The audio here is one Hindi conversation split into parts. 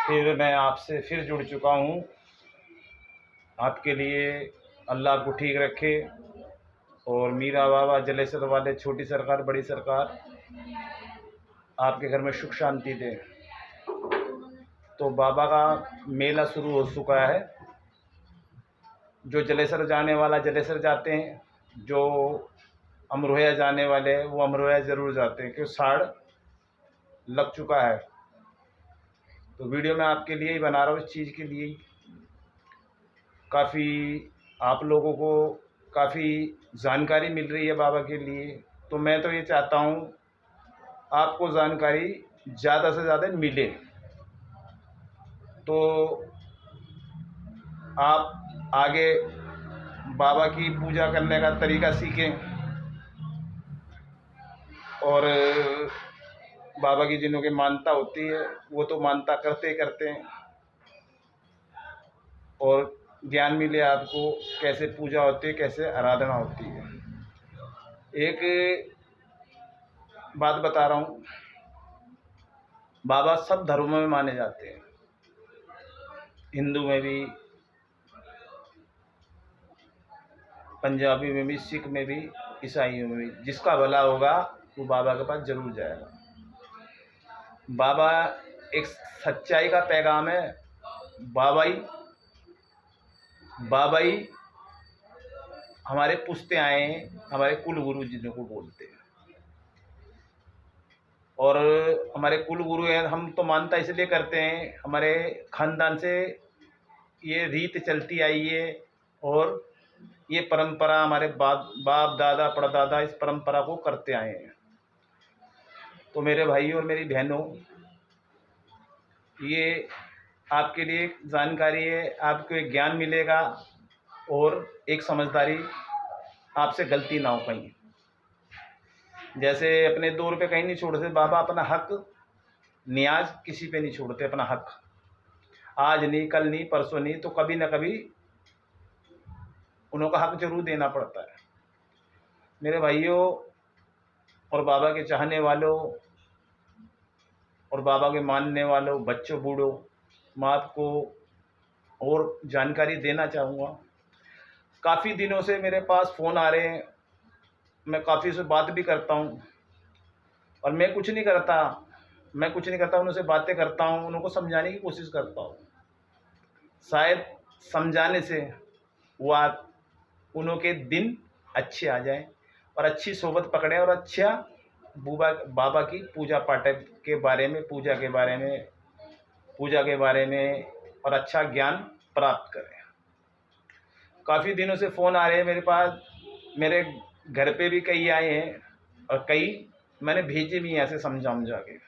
फिर मैं आपसे फिर जुड़ चुका हूँ। आपके लिए अल्लाह आपको ठीक रखे। और मीरा बाबा जलेसर वाले छोटी सरकार बड़ी सरकार आपके घर में सुख शांति दे। तो बाबा का मेला शुरू हो चुका है। जो जलेसर जाने वाला जलेसर जाते हैं, जो अमरोहा जाने वाले हैं वो अमरोहा ज़रूर जाते हैं, क्योंकि साढ़ लग चुका है। तो वीडियो मैं आपके लिए ही बना रहा हूँ, इस चीज़ के लिए ही। काफ़ी आप लोगों को काफ़ी जानकारी मिल रही है बाबा के लिए। तो मैं तो ये चाहता हूँ आपको जानकारी ज़्यादा से ज़्यादा मिले। तो आप आगे बाबा की पूजा करने का तरीका सीखें और बाबा की जिन्हों की मानता होती है वो तो मानता करते ही करते हैं, और ज्ञान मिले आपको कैसे पूजा होती है, कैसे आराधना होती है। एक बात बता रहा हूँ, बाबा सब धर्मों में माने जाते हैं, हिंदू में भी, पंजाबी में भी, सिख में भी, ईसाइयों में भी। जिसका भला होगा वो बाबा के पास जरूर जाएगा। बाबा एक सच्चाई का पैगाम है। बाबा ही हमारे पुश्ते आए हैं, हमारे कुल गुरु जिनको बोलते हैं। और हमारे कुल गुरु हैं, हम तो मानता इसलिए करते हैं, हमारे खानदान से ये रीत चलती आई है और ये परंपरा हमारे बाप दादा परदादा इस परंपरा को करते आए हैं। तो मेरे भाइयों और मेरी बहनों, ये आपके लिए जानकारी है, आपको एक ज्ञान मिलेगा और एक समझदारी, आपसे गलती ना हो कहीं। जैसे अपने 2 रुपये कहीं नहीं छोड़ते बाबा, अपना हक न्याज किसी पे नहीं छोड़ते। अपना हक आज नहीं, कल नहीं, परसों नहीं, तो कभी ना कभी उन्हों का हक जरूर देना पड़ता है। मेरे भाइयों और बाबा के चाहने वालों और बाबा के मानने वालों, बच्चों बूढ़ों, मैं आपको और जानकारी देना चाहूँगा। काफ़ी दिनों से मेरे पास फ़ोन आ रहे हैं, मैं काफ़ी से बात भी करता हूँ, और मैं कुछ नहीं करता, उनसे बातें करता हूँ, उनको समझाने की कोशिश करता हूँ। शायद समझाने से वो उन्हों के दिन अच्छे आ जाएं और अच्छी सोबत पकड़ें और अच्छा बाबा की पूजा पाठ के बारे में, पूजा के बारे में और अच्छा ज्ञान प्राप्त करें। काफ़ी दिनों से फ़ोन आ रहे हैं मेरे पास, मेरे घर पे भी कई आए हैं और कई मैंने भेजे भी ऐसे समझा के।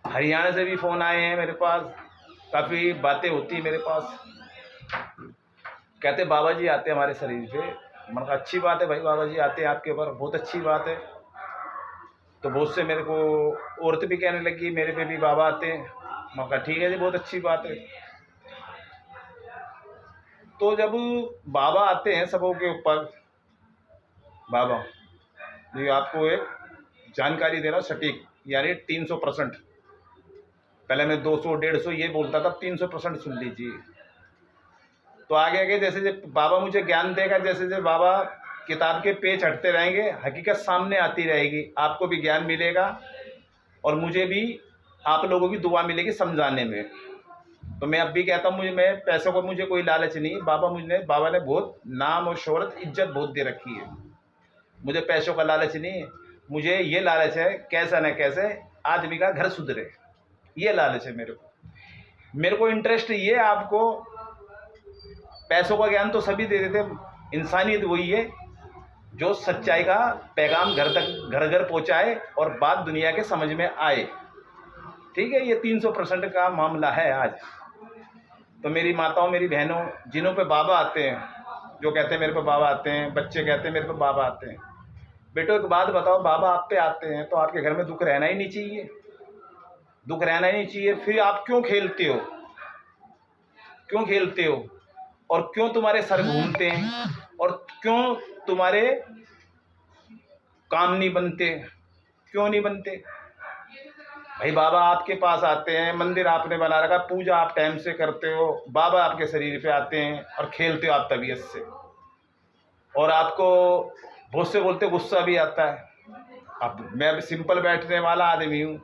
हरियाणा से भी फ़ोन आए हैं मेरे पास, काफ़ी बातें होती है मेरे पास। कहते बाबा जी आते हैं हमारे शरीर पे। मैंने कहा अच्छी बात है भाई, बाबा जी आते हैं आपके ऊपर, बहुत अच्छी बात है। तो बहुत से मेरे को औरत भी कहने लगी मेरे पे भी बाबा आते हैं। मैंने कहा ठीक है जी, बहुत अच्छी बात है। तो जब बाबा आते हैं सबों के ऊपर, बाबा ये आपको एक जानकारी दे रहा हूँ सटीक, यानी 300%। पहले मैं 200 150 ये बोलता था, 300% सुन लीजिए। तो आगे आगे जैसे जैसे बाबा मुझे ज्ञान देगा, जैसे जैसे बाबा किताब के पेज हटते रहेंगे, हकीकत सामने आती रहेगी, आपको भी ज्ञान मिलेगा और मुझे भी आप लोगों की दुआ मिलेगी समझाने में। तो मैं अब भी कहता हूँ, मैं पैसों को मुझे कोई लालच नहीं। बाबा ने बहुत नाम और शोहरत इज्जत बहुत दे रखी है। मुझे पैसों का लालच नहीं है, मुझे ये लालच है कैसा न कैसे आदमी का घर सुधरे, ये लालच है मेरे को इंटरेस्ट ये। आपको पैसों का ज्ञान तो सभी दे देते, इंसानियत वही है जो सच्चाई का पैगाम घर घर पहुंचाए और बात दुनिया के समझ में आए। ठीक है, ये 300% का मामला है आज। तो मेरी माताओं, मेरी बहनों, जिन्हों पे बाबा आते हैं, जो कहते हैं मेरे पे बाबा आते हैं, बच्चे कहते हैं मेरे पे बाबा आते हैं, बेटो एक बात बताओ, बाबा आप पे आते हैं तो आपके घर में दुख रहना ही नहीं चाहिए, दुख रहना ही नहीं चाहिए। फिर आप क्यों खेलते हो और क्यों तुम्हारे सर घूमते हैं और क्यों तुम्हारे काम नहीं बनते, क्यों नहीं बनते? भाई बाबा आपके पास आते हैं, मंदिर आपने बना रखा, पूजा आप टाइम से करते हो, बाबा आपके शरीर पे आते हैं और खेलते हो आप तबीयत से, और आपको बहुत से बोलते गुस्सा भी आता है। अब मैं सिंपल बैठने वाला आदमी हूँ,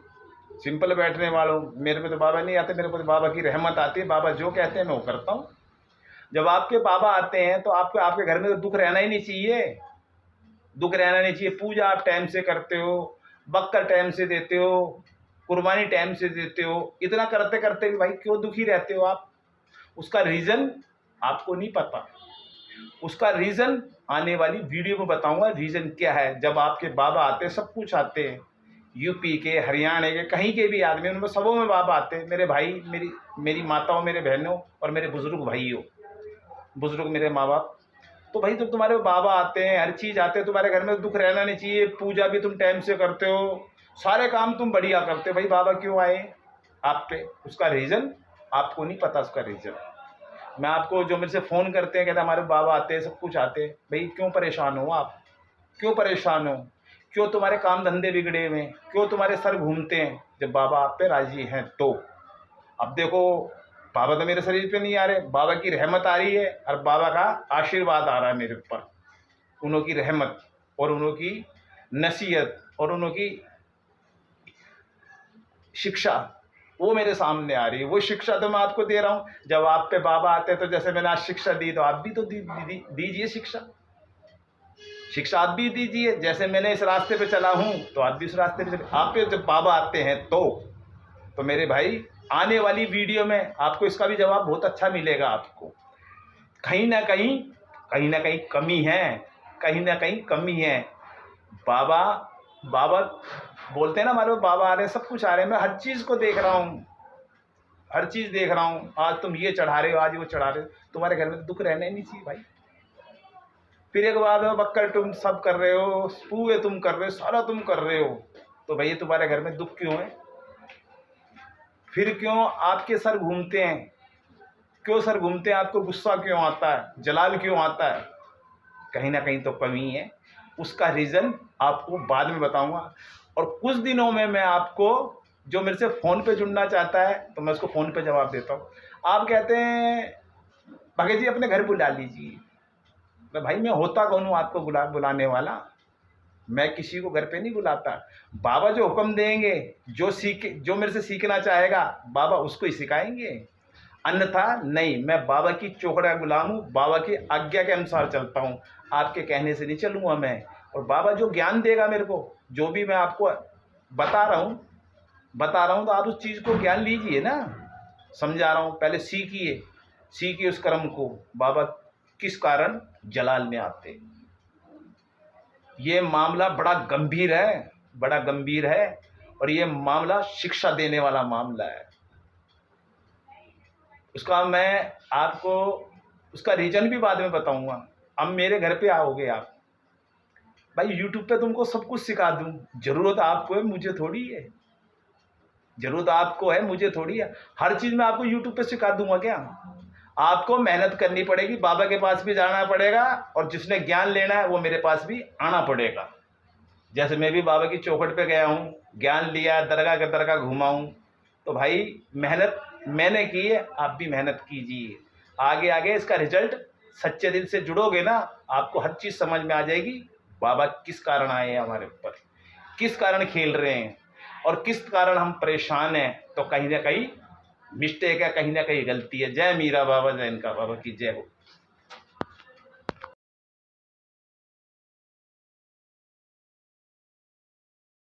सिंपल बैठने वाला हूँ, मेरे पे तो बाबा नहीं आते, मेरे को तो बाबा की रहमत आती है, बाबा जो कहते हैं मैं वो करता हूँ। जब आपके बाबा आते हैं तो आपके आपके घर में तो दुख रहना ही नहीं चाहिए, दुख रहना नहीं चाहिए। पूजा आप टाइम से करते हो, बक्कर टाइम से देते हो, कुर्बानी टाइम से देते हो, इतना करते करते भी भाई क्यों दुखी रहते हो आप? उसका रीज़न आपको नहीं पता, उसका रीज़न आने वाली वीडियो में बताऊंगा रीज़न क्या है। जब आपके बाबा आते हैं, सब कुछ आते हैं, यूपी के, हरियाणा के, कहीं के भी आदमी, उनमें सबों में बाबा आते हैं। मेरे भाई, मेरी माताओं, मेरे बहनों और मेरे बुज़ुर्ग भाइयों, बुज़ुर्ग मेरे माँ बाप। तो भाई जब तुम्हारे बाबा आते हैं, हर चीज़ आते हैं, तुम्हारे घर में दुख रहना नहीं चाहिए। पूजा भी तुम टाइम से करते हो, सारे काम तुम बढ़िया करते हो, भाई बाबा क्यों आए आप पे? उसका रीज़न आपको नहीं पता, उसका रीज़न मैं आपको, जो मेरे से फ़ोन करते हैं कहते हैं हमारे बाबा आते हैं, सब कुछ आते हैं, भाई क्यों परेशान हो आप? क्यों परेशान हो? क्यों तुम्हारे काम धंधे बिगड़े हुए हैं? क्यों तुम्हारे सर घूमते हैं? जब बाबा आप पे राज़ी हैं तो। अब देखो, बाबा तो मेरे शरीर पे नहीं आ रहे, बाबा की रहमत आ रही है और बाबा का आशीर्वाद आ रहा है मेरे ऊपर। उन्हों की रहमत और उन्हों की नसीहत और उन्हों की शिक्षा वो मेरे सामने आ रही है। वो शिक्षा तो मैं आपको दे रहा हूँ। जब आप पे बाबा आते हैं तो जैसे मैंने आज शिक्षा दी, तो आप भी तो दीजिए शिक्षा, शिक्षा आप भी दीजिए। जैसे मैंने इस रास्ते पे चला हूँ तो आप भी उस रास्ते पे चले। आप पे जब बाबा आते हैं तो मेरे भाई आने वाली वीडियो में आपको इसका भी जवाब बहुत अच्छा मिलेगा। आपको कहीं ना कहीं कमी है, कहीं ना कहीं कमी है। बाबा बोलते हैं ना हमारे बाबा आ रहे हैं, सब कुछ आ रहे हैं, मैं हर चीज़ को देख रहा हूँ, हर चीज़ देख रहा हूँ। आज तुम ये चढ़ा रहे हो, आज वो चढ़ा रहे हो, तुम्हारे घर में तो दुख रहना ही नहीं चाहिए भाई। फिर एक बात है, बक्कर तुम सब कर रहे हो, पूए तुम कर रहे हो, सारा तुम कर रहे हो, तो भैया तुम्हारे घर में दुख क्यों है? फिर क्यों आपके सर घूमते हैं? क्यों सर घूमते हैं? आपको गुस्सा क्यों आता है? जलाल क्यों आता है? कहीं ना कहीं तो कमी है। उसका रीज़न आपको बाद में बताऊंगा। और कुछ दिनों में मैं आपको, जो मेरे से फ़ोन पे जुड़ना चाहता है तो मैं उसको फ़ोन पे जवाब देता हूँ। आप कहते हैं भगत जी अपने घर बुला लीजिए, तो भाई मैं होता कौन हूँ आपको बुलाने वाला? मैं किसी को घर पे नहीं बुलाता। बाबा जो हुक्म देंगे, जो मेरे से सीखना चाहेगा बाबा उसको ही सिखाएंगे, अन्यथा नहीं। मैं बाबा की चौकड़ा गुलाम हूँ, बाबा की आज्ञा के अनुसार चलता हूँ, आपके कहने से नहीं चलूँगा मैं। और बाबा जो ज्ञान देगा मेरे को, जो भी मैं आपको बता रहा हूँ तो आप उस चीज़ को ज्ञान लीजिए ना। समझा रहा हूँ, पहले सीखिए उस कर्म को। बाबा किस कारण जलाल में आते, ये मामला बड़ा गंभीर है और ये मामला शिक्षा देने वाला मामला है। उसका मैं आपको उसका रीज़न भी बाद में बताऊंगा। अब मेरे घर पे आओगे आप, भाई यूट्यूब पे तुमको सब कुछ सिखा दूं, ज़रूरत आपको है, मुझे थोड़ी है। ज़रूरत आपको है, मुझे थोड़ी है। हर चीज़ मैं आपको यूट्यूब पे सिखा दूंगा क्या? आपको मेहनत करनी पड़ेगी, बाबा के पास भी जाना पड़ेगा, और जिसने ज्ञान लेना है वो मेरे पास भी आना पड़ेगा। जैसे मैं भी बाबा की चौखट पे गया हूँ, ज्ञान लिया, दरगाह के दरगाह घूमा हूँ, तो भाई मेहनत मैंने की है, आप भी मेहनत कीजिए। आगे आगे इसका रिजल्ट, सच्चे दिल से जुड़ोगे ना, आपको हर चीज़ समझ में आ जाएगी। बाबा किस कारण आए हैं हमारे ऊपर, किस कारण खेल रहे हैं और किस कारण हम परेशान हैं। तो कहीं ना कहीं मिस्टेक है, कहीं ना कहीं गलती है। जय मीरा बाबा, जय इनका बाबा की जय हो।